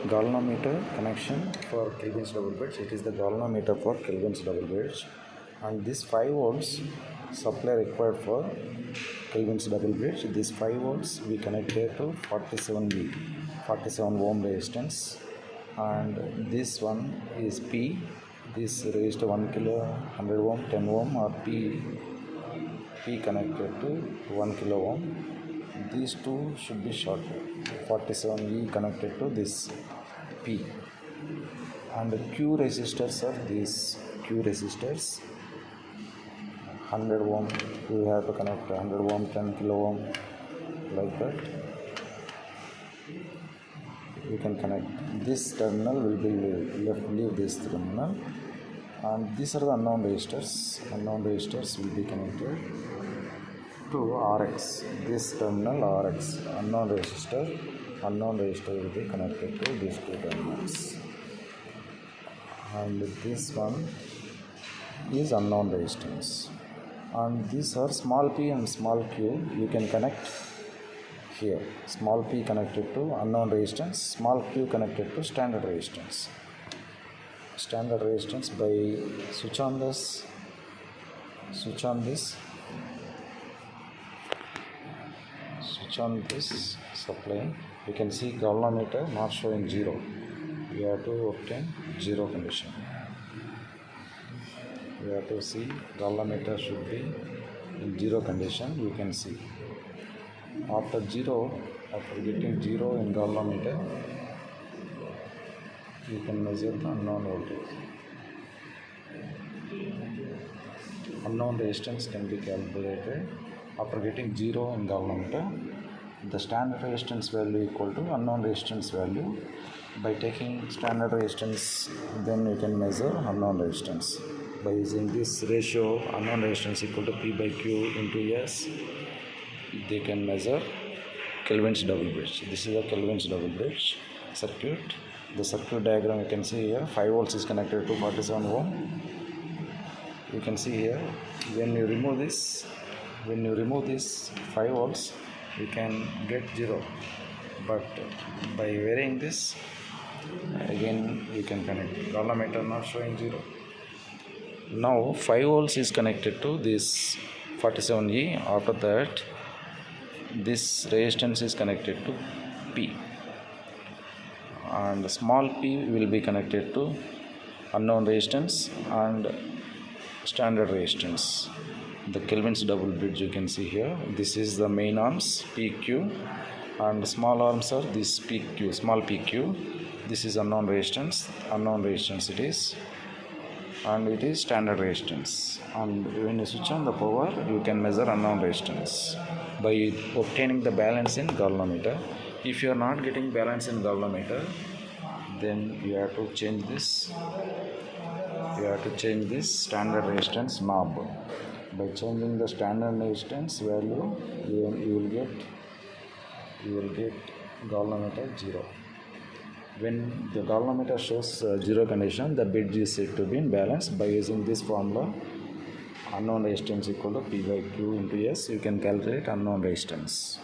galvanometer connection for Kelvin's double bridge. It is the galvanometer for Kelvin's double bridge, and this 5 volts supply required for Kelvin's double bridge. This 5 volts we connected to 47 ohm resistance, and this one is P. This resistor 1 kilo, 100 ohm, 10 ohm, or P connected to 1 kilo ohm. These two should be shorted. 47E connected to this P, and the Q resistors are these Q resistors. 100 ohm we have to connect 100 ohm, 10 kilo ohm, like that. You can connect this terminal, will be leave this terminal, and these are the unknown resistors. Unknown resistors will be connected to RX. This terminal RX, unknown resistor will be connected to these two terminals, and this one is unknown resistance. And these are small p and small q. You can connect here. Small p connected to unknown resistance, small q connected to standard resistance. Standard resistance, by switch on this supply, you can see galvanometer not showing 0. We have to obtain 0 condition. We have to see galvanometer should be in 0 condition. You can see after getting 0 in galvanometer, you can measure the unknown voltage. Unknown resistance can be calculated after getting 0 in galvanometer. The standard resistance value equal to unknown resistance value. By taking standard resistance, then you can measure unknown resistance. By using this ratio, unknown resistance equal to P by Q into S, they can measure Kelvin's double bridge. This is a Kelvin's double bridge circuit. The circuit diagram you can see here. 5 volts is connected to 47 ohm. You can see here, when you remove this 5 volts, you can get 0, but by varying this, again you can connect. Galvanometer not showing 0. Now 5 volts is connected to this 47E. After that, this resistance is connected to P, and small p will be connected to unknown resistance and standard resistance. The Kelvin's double bridge you can see here. This is the main arms PQ, and small arms are this PQ, small PQ. This is unknown resistance it is, and it is standard resistance. And when you switch on the power, you can measure unknown resistance by obtaining the balance in galvanometer. If you are not getting balance in galvanometer, then you have to change this. You have to change this standard resistance knob. By changing the standard resistance value, you will get galvanometer 0. When the galvanometer shows 0 condition, the bridge is said to be in balance. By using this formula, unknown resistance equal to P by Q into S, you can calculate unknown resistance.